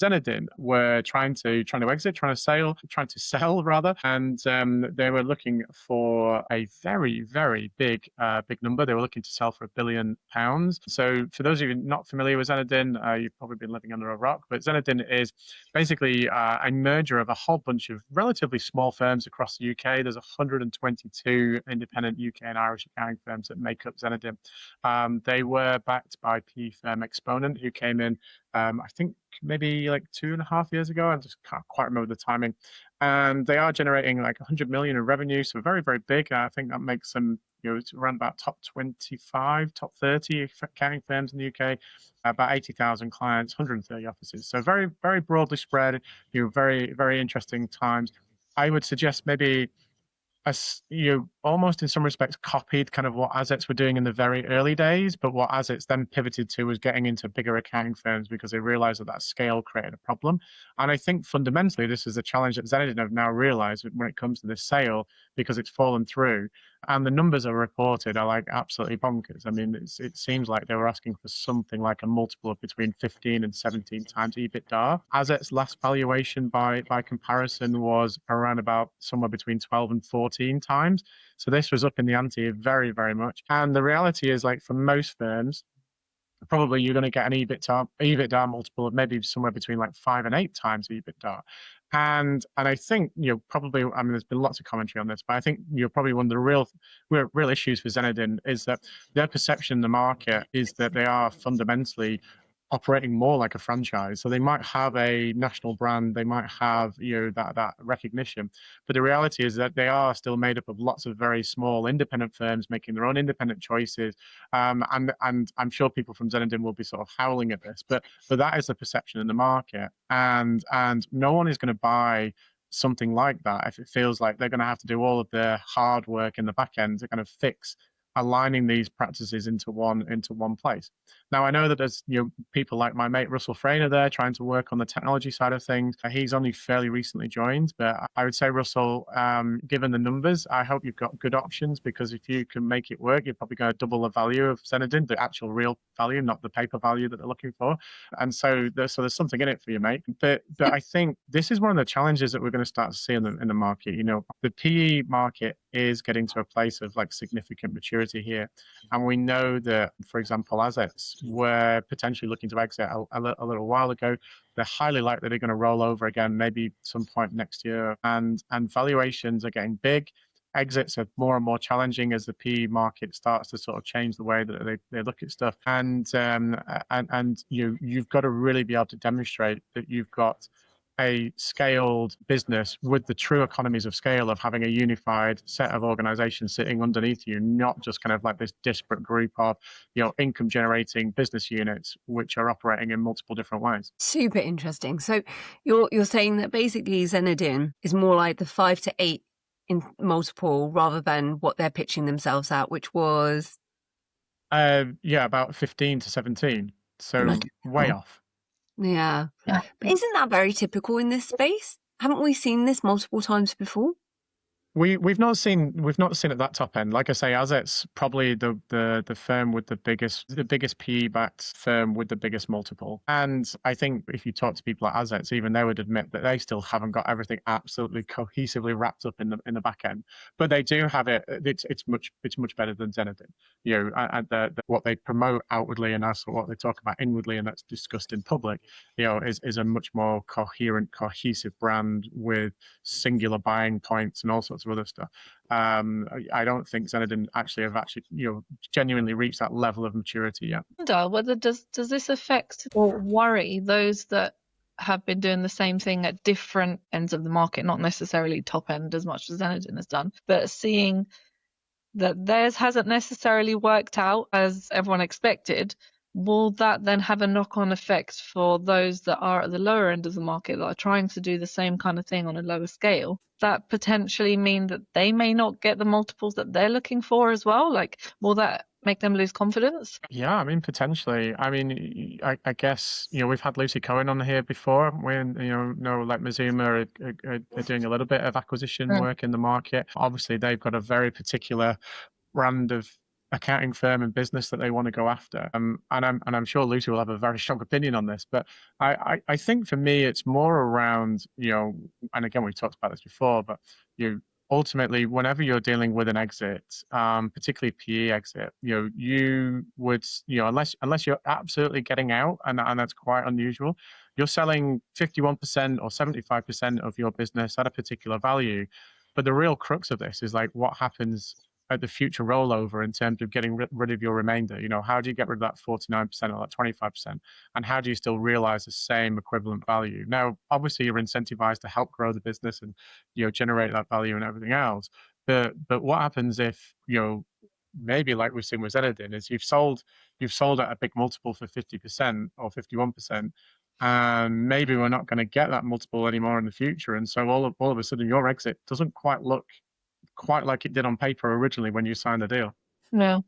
Xeinadin were trying to exit, trying to sell rather, and they were looking for a very, very big number. They were looking to sell for £1 billion. So for those of you not familiar with Xeinadin, you've probably been living under a rock. But Xeinadin is basically a merger of a whole bunch of relatively small firms across the UK. There's 122 independent UK and Irish accounting firms that make up Xeinadin. They were backed by PE firm Exponent, who came in, I think maybe like 2.5 years ago. I just can't quite remember the timing. And they are generating like 100 million in revenue, so very, very big. I think that makes them, it's around about top 25, top 30 accounting firms in the UK, about 80,000 clients, 130 offices. So very, very broadly spread, very, very interesting times. I would suggest maybe as almost in some respects copied kind of what Assets were doing in the very early days, but what Assets then pivoted to was getting into bigger accounting firms because they realized that scale created a problem. And I think fundamentally this is a challenge that Xeinadin have now realized when it comes to this sale, because it's fallen through and the numbers are reported are like absolutely bonkers. I mean, it seems like they were asking for something like a multiple of between 15 and 17 times EBITDA. Assets last valuation by comparison was around about somewhere between 12 and 14 times. So this was up in the ante very, very much. And the reality is, like for most firms, probably you're going to get an EBITDA multiple of maybe somewhere between like 5 and 8 times EBITDA. And I think, probably, I mean, there's been lots of commentary on this, but I think probably one of the real issues for Xeinadin is that their perception in the market is that they are fundamentally operating more like a franchise. So they might have a national brand, they might have that recognition, but the reality is that they are still made up of lots of very small independent firms making their own independent choices. And I'm sure people from Xeinadin will be sort of howling at this, but that is the perception in the market, and no one is going to buy something like that if it feels like they're going to have to do all of the hard work in the back end to kind of fix aligning these practices into one place. Now, I know that there's people like my mate Russell Frainer there trying to work on the technology side of things. He's only fairly recently joined, but I would say, Russell, given the numbers, I hope you've got good options, because if you can make it work, you're probably going to double the value of Xeinadin, the actual real value, not the paper value that they're looking for. And so there's something in it for you, mate. But I think this is one of the challenges that we're going to start to see in the market. The PE market is getting to a place of like significant maturity here. And we know that, for example, Assets were potentially looking to exit a little while ago. They're highly likely they're going to roll over again, maybe some point next year. And valuations are getting big. Exits are more and more challenging as the PE market starts to sort of change the way that they look at stuff. And you've got to really be able to demonstrate that you've got a scaled business with the true economies of scale of having a unified set of organizations sitting underneath you, not just kind of like this disparate group of income generating business units which are operating in multiple different ways. Super interesting. So you're saying that basically Xeinadin is more like the 5 to 8 in multiple rather than what they're pitching themselves at, which was about 15 to 17. So way off. Yeah. But isn't that very typical in this space? Haven't we seen this multiple times before? We've not seen at that top end. Like I say, Assets probably the firm with the biggest PE backed firm with the biggest multiple. And I think if you talk to people at Assets, even they would admit that they still haven't got everything absolutely cohesively wrapped up in the back end. But they do have it. It's much better than Xeinadin. And what they promote outwardly and also what they talk about inwardly, and that's discussed in public, is a much more coherent, cohesive brand with singular buying points and all sorts of other stuff. I don't think Xeinadin have genuinely reached that level of maturity yet. Whether does this affect or worry those that have been doing the same thing at different ends of the market, not necessarily top end as much as Xeinadin has done, but seeing that theirs hasn't necessarily worked out as everyone expected? Will that then have a knock-on effect for those that are at the lower end of the market that are trying to do the same kind of thing on a lower scale? That potentially mean that they may not get the multiples that they're looking for as well? Like, will that make them lose confidence? Yeah, I mean, potentially. I mean, I guess, we've had Lucy Cohen on here before when, like Mazuma are doing a little bit of acquisition work in the market. Obviously, they've got a very particular brand of accounting firm and business that they want to go after. And I'm sure Lucy will have a very strong opinion on this, but I think for me it's more around, and again we've talked about this before, but you ultimately whenever you're dealing with an exit, particularly PE exit, you would, unless you're absolutely getting out, and that's quite unusual, you're selling 51% or 75% of your business at a particular value. But the real crux of this is like what happens at the future rollover in terms of getting rid of your remainder. How do you get rid of that 49% or that 25%? And how do you still realize the same equivalent value? Now, obviously, you're incentivized to help grow the business and generate that value and everything else. But what happens if maybe like we've seen with Xeinadin is you've sold at a big multiple for 50% or 51%, and maybe we're not going to get that multiple anymore in the future, and so all of a sudden your exit doesn't quite look quite like it did on paper originally when you signed the deal. No.